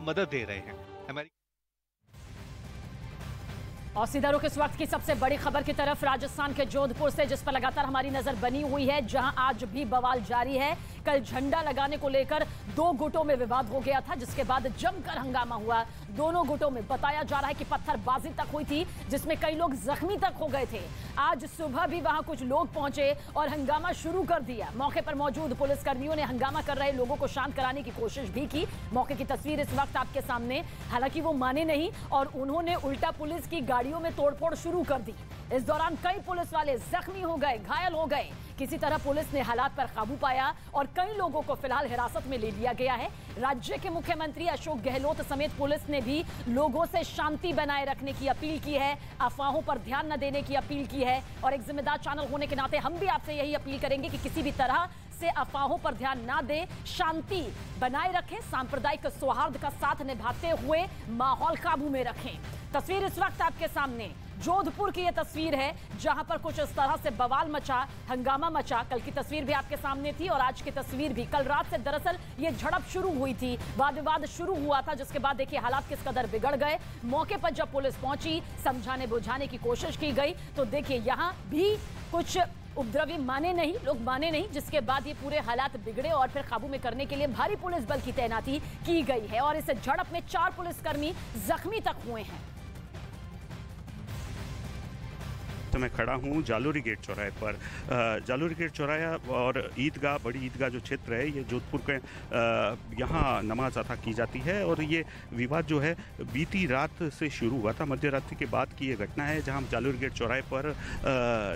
मदद दे रहे हैं। हमारी और सीधा रुख इस वक्त की सबसे बड़ी खबर की तरफ, राजस्थान के जोधपुर से, जिस पर लगातार हमारी नजर बनी हुई है, जहां आज भी बवाल जारी है। कल झंडा लगाने को लेकर दो गुटों में विवाद हो गया था, जिसके बाद जमकर हंगामा हुआ। दोनों गुटों में बताया जा रहा है कि पत्थरबाजी तक हुई थी, जिसमें कई लोग जख्मी तक हो गए थे। आज सुबह भी वहां कुछ लोग पहुंचे और हंगामा शुरू कर दिया। मौके पर मौजूद पुलिसकर्मियों ने हंगामा कर रहे लोगों को शांत कराने की कोशिश भी की। मौके की तस्वीर इस वक्त आपके सामने। हालांकि वो माने नहीं और उन्होंने उल्टा पुलिस की गाड़ियों में तोड़फोड़ शुरू कर दी। इस दौरान कई पुलिस वाले जख्मी हो गए, घायल हो गए। किसी तरह पुलिस ने हालात पर काबू पाया और कई लोगों को फिलहाल हिरासत में ले लिया गया है। राज्य के मुख्यमंत्री अशोक गहलोत समेत पुलिस ने भी लोगों से शांति बनाए रखने की अपील की है, अफवाहों पर ध्यान न देने की अपील की है। और एक जिम्मेदार चैनल होने के नाते हम भी आपसे यही अपील करेंगे कि किसी भी तरह से अफवाहों पर ध्यान ना दें, शांति बनाए रखें, सांप्रदायिक सौहार्द का साथ निभाते हुए माहौल काबू में रखें। तस्वीर इस वक्त आपके सामने जोधपुर की यह तस्वीर है, जहां पर कुछ इस तरह से बवाल मचा, हंगामा मचा। कल की तस्वीर भी आपके सामने थी और आज की तस्वीर भी। कल रात से दरअसल ये झड़प शुरू हुई थी, वाद विवाद शुरू हुआ था, जिसके बाद देखिए हालात किस कदर बिगड़ गए। मौके पर जब पुलिस पहुंची, समझाने बुझाने की कोशिश की गई, तो देखिए यहां भी कुछ उपद्रवी माने नहीं, लोग माने नहीं, जिसके बाद ये पूरे हालात बिगड़े और फिर काबू में करने के लिए भारी पुलिस बल की तैनाती की गई है। और इस झड़प में 4 पुलिसकर्मी जख्मी तक हुए हैं। तो मैं खड़ा हूँ जालोरी गेट चौराहे पर। जालोरी गेट चौराहा और ईदगाह, बड़ी ईदगाह जो क्षेत्र है, ये जोधपुर के यहाँ नमाज अता की जाती है। और ये विवाद जो है बीती रात से शुरू हुआ था, मध्य रात्रि के बाद की ये घटना है, जहाँ जालोरी गेट चौराहे पर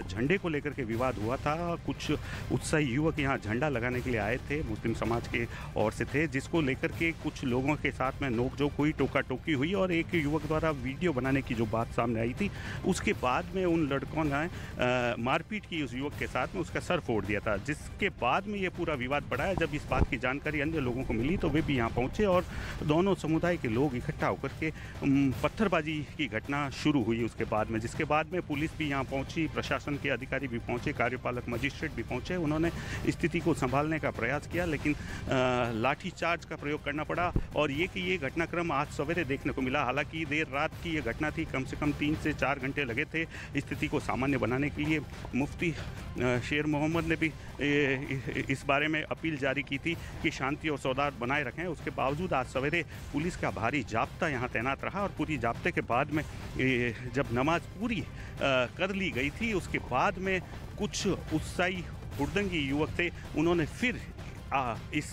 झंडे को लेकर के विवाद हुआ था। कुछ उत्साही युवक यहाँ झंडा लगाने के लिए आए थे, मुस्लिम समाज के ओर से थे, जिसको लेकर के कुछ लोगों के साथ में नोकझोंक हुई, टोका टोकी हुई और एक युवक द्वारा वीडियो बनाने की जो बात सामने आई थी, उसके बाद में उन कौन है मारपीट की उस युवक के साथ में, उसका सर फोड़ दिया था। जिसके बाद में ये पूरा विवाद बढ़ा है। जब इस बात की जानकारी अन्य लोगों को मिली तो वे भी यहाँ पहुँचे और दोनों समुदाय के लोग इकट्ठा होकर के पत्थरबाजी की घटना शुरू हुई उसके बाद में। जिसके बाद में पुलिस भी यहाँ पहुँची, प्रशासन के अधिकारी भी पहुँचे, कार्यपालक मजिस्ट्रेट भी पहुँचे। उन्होंने स्थिति को संभालने का प्रयास किया, लेकिन लाठीचार्ज का प्रयोग करना पड़ा। और ये घटनाक्रम आज सवेरे देखने को मिला। हालांकि देर रात की ये घटना थी, कम से कम 3 से 4 घंटे लगे थे स्थिति को सामान्य बनाने के लिए। मुफ्ती शेर मोहम्मद ने भी इस बारे में अपील जारी की थी कि शांति और सौहार्द बनाए रखें। उसके बावजूद आज सवेरे पुलिस का भारी जाब्ता यहाँ तैनात रहा और पूरी जाब्ते के बाद में जब नमाज पूरी कर ली गई थी, उसके बाद में कुछ उत्साही हुड़दंगी युवक थे, उन्होंने फिर इस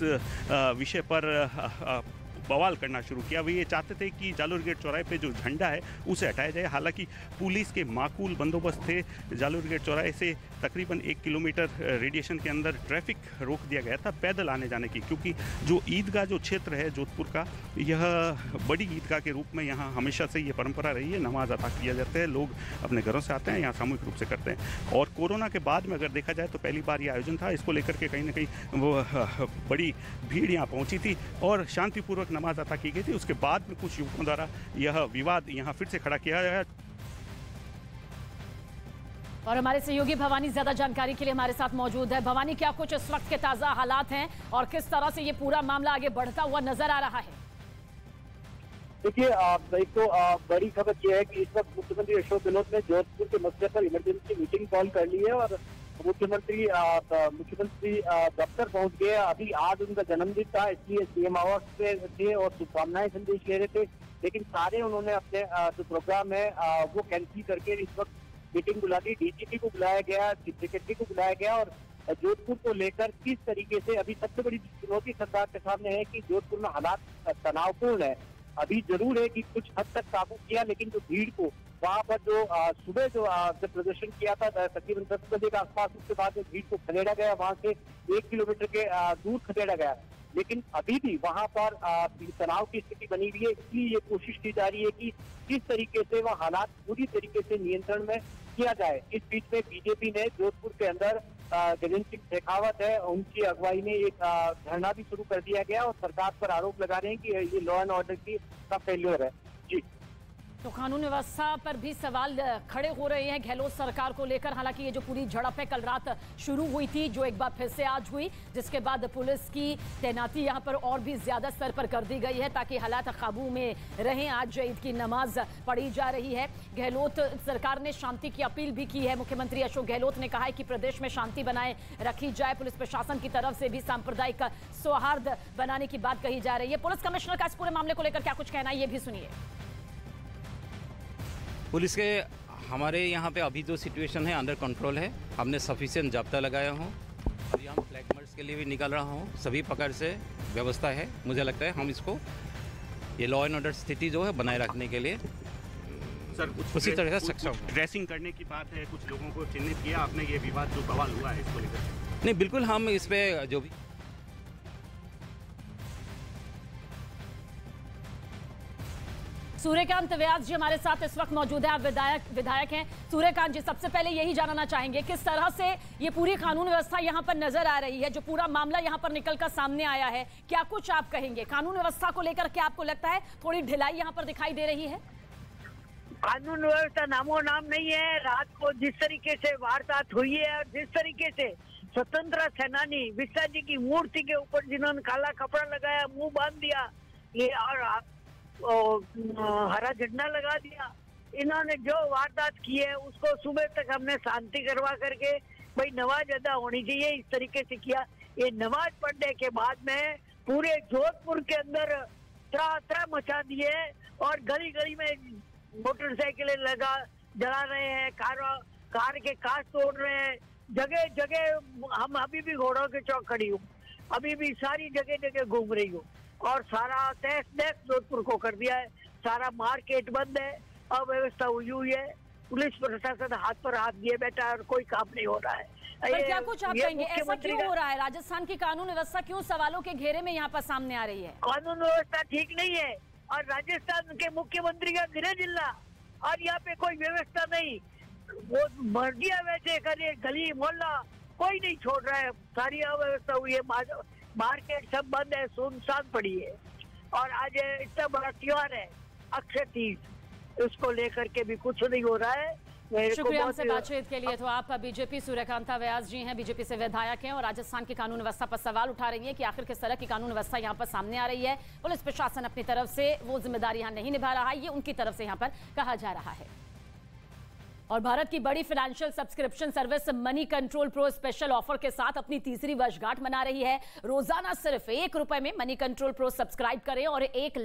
विषय पर बवाल करना शुरू किया। वे ये चाहते थे कि जालोर गेट चौराहे पे जो झंडा है उसे हटाया जाए। हालांकि पुलिस के माकूल बंदोबस्त थे। जालोर गेट चौराहे से तकरीबन 1 किलोमीटर रेडिएशन के अंदर ट्रैफिक रोक दिया गया था पैदल आने जाने की, क्योंकि जो ईदगाह जो क्षेत्र है जोधपुर का, यह बड़ी ईदगाह के रूप में यहाँ हमेशा से ये परंपरा रही है। नमाज अता किया जाता है, लोग अपने घरों से आते हैं, यहाँ सामूहिक रूप से करते हैं। और कोरोना के बाद में अगर देखा जाए तो पहली बार ये आयोजन था। इसको लेकर के कहीं ना कहीं वो बड़ी भीड़ यहाँ पहुँची थी और शांतिपूर्वक नमाज अता की गई थी। उसके बाद में कुछ युवकों द्वारा यह विवाद यहाँ फिर से खड़ा किया गया। और हमारे सहयोगी भवानी ज्यादा जानकारी के लिए हमारे साथ मौजूद है। भवानी, क्या कुछ इस वक्त के ताजा हालात हैं और किस तरह से ये पूरा मामला आगे बढ़ता हुआ नजर आ रहा है? देखिए, एक तो बड़ी खबर यह है कि इस वक्त मुख्यमंत्री अशोक गहलोत ने जोधपुर के मसले पर इमरजेंसी मीटिंग कॉल कर ली है और मुख्यमंत्री दफ्तर पहुंच गए। अभी आज उनका जन्मदिन था, इसलिए सीएम आवास पे थे और शुभकामनाएं संदेश ले रहे थे, लेकिन सारे उन्होंने अपने जो प्रोग्राम है वो कैंसिल करके इस वक्त मीटिंग बुला दी। डीजीपी को बुलाया गया, चीफ सेक्रेटरी को बुलाया गया और जोधपुर को लेकर किस तरीके से, अभी सबसे बड़ी चुनौती सरकार के सामने है कि जोधपुर में हालात तनावपूर्ण है। अभी जरूर है कि कुछ हद तक काबू किया, लेकिन जो भीड़ को वहाँ पर जो सुबह जब प्रदर्शन किया था तकरीबन 10 बजे के आसपास, उसके बाद भीड़ को खदेड़ा गया, वहाँ से 1 किलोमीटर के दूर खदेड़ा गया, लेकिन अभी भी वहाँ पर तनाव की स्थिति बनी हुई है। इसलिए ये कोशिश की जा रही है कि किस तरीके से वह हालात पूरी तरीके से नियंत्रण में किया जाए। इस बीच में बीजेपी ने जोधपुर के अंदर गजेंद्र सिंह शेखावत है, उनकी अगुवाई में एक धरना भी शुरू कर दिया गया और सरकार पर आरोप लगा रहे हैं कि ये लॉ एंड ऑर्डर की का फेल्योर है। जी तो कानून व्यवस्था पर भी सवाल खड़े हो रहे हैं गहलोत सरकार को लेकर। हालांकि ये जो पूरी झड़प है कल रात शुरू हुई थी, जो एक बार फिर से आज हुई, जिसके बाद पुलिस की तैनाती यहां पर और भी ज्यादा स्तर पर कर दी गई है ताकि हालात काबू में रहें। आज ईद की नमाज पढ़ी जा रही है। गहलोत सरकार ने शांति की अपील भी की है। मुख्यमंत्री अशोक गहलोत ने कहा है कि प्रदेश में शांति बनाए रखी जाए। पुलिस प्रशासन की तरफ से भी सांप्रदायिक सौहार्द बनाने की बात कही जा रही है। पुलिस कमिश्नर का इस पूरे मामले को लेकर क्या कुछ कहना है, ये भी सुनिए। पुलिस के हमारे यहाँ पे अभी जो सिचुएशन है अंडर कंट्रोल है। हमने सफिशिएंट जाब्ता लगाया हूँ और यहाँ फ्लैग मार्च के लिए भी निकल रहा हूँ। सभी प्रकार से व्यवस्था है। मुझे लगता है हम इसको ये लॉ एंड ऑर्डर स्थिति जो है बनाए रखने के लिए सर कुछ उसी तरह से सक्षम है। ड्रेसिंग करने की बात है, कुछ लोगों को चिन्हित किया आपने, ये विवाद जो बवाल हुआ है इसको लेकर? नहीं, बिल्कुल हम इस पे जो भी सूर्यकांत व्यास जी हमारे साथ इस वक्त मौजूद है। आप विधायक हैं। सूर्यकांत जी, सबसे पहले यही जानना चाहेंगे किस तरह से ये पूरी कानून व्यवस्था यहाँ पर नजर आ रही है, जो पूरा मामला यहाँ पर निकलकर सामने आया है, क्या कुछ आप कहेंगे कानून व्यवस्था को लेकर? क्या आपको लगता है थोड़ी ढिलाई यहाँ पर दिखाई दे रही है? कानून व्यवस्था नामो नाम नहीं है। रात को जिस तरीके से वारदात हुई है और जिस तरीके से स्वतंत्र सेनानी विसा जी की मूर्ति के ऊपर जिन्होंने काला कपड़ा लगाया, मुंह बांध दिया, ये और हरा झंडा लगा दिया, इन्होंने जो वारदात की है उसको सुबह तक हमने शांति करवा करके भाई नमाज अदा होनी चाहिए इस तरीके से किया। ये नमाज पढ़ने के बाद में पूरे जोधपुर के अंदर त्राह मचा दिए और गली गली में मोटरसाइकिलें जला रहे हैं, कार के कांच तोड़ रहे हैं। जगह जगह हम अभी भी घोड़ों के चौक खड़ी हूँ, अभी भी सारी जगह जगह घूम रही हूँ और सारा तहस नहस जोधपुर को कर दिया है। सारा मार्केट बंद है, अव्यवस्था हुई है। पुलिस प्रशासन हाथ पर हाथ दिए बैठा है और कोई काम नहीं हो रहा है। पर क्या कुछ आप कहेंगे ऐसा क्यों हो रहा है? राजस्थान की कानून व्यवस्था क्यों सवालों के घेरे में यहाँ पर सामने आ रही है? कानून व्यवस्था ठीक नहीं है और राजस्थान के मुख्यमंत्री का गृह जिला और यहाँ पे कोई व्यवस्था नहीं। वो मर्जिया वैसे करे, गली मोहल्ला कोई नहीं छोड़ रहा है। सारी अव्यवस्था हुई है, मार्केट सब बंद है, सुनसान पड़ी है। और आज इतना बड़ा त्योहार है अक्षय तीज, उसको लेकर के भी कुछ नहीं हो रहा है। शुक्रिया हमसे बातचीत के लिए। तो आप बीजेपी सूर्यकांता व्यास जी हैं, बीजेपी से विधायक हैं और राजस्थान की कानून व्यवस्था पर सवाल उठा रही हैं कि आखिर किस तरह की कानून व्यवस्था यहाँ पर सामने आ रही है। पुलिस प्रशासन अपनी तरफ से वो जिम्मेदारी यहाँ नहीं निभा रहा है, ये उनकी तरफ से यहाँ पर कहा जा रहा है। और भारत की बड़ी financial subscription service money control pro special offer के साथ अपनी तीसरी वर्षगांठ मना रही है। रोजाना सिर्फ ₹1 में मनी कंट्रोल प्रो सब्सक्राइब करें और 1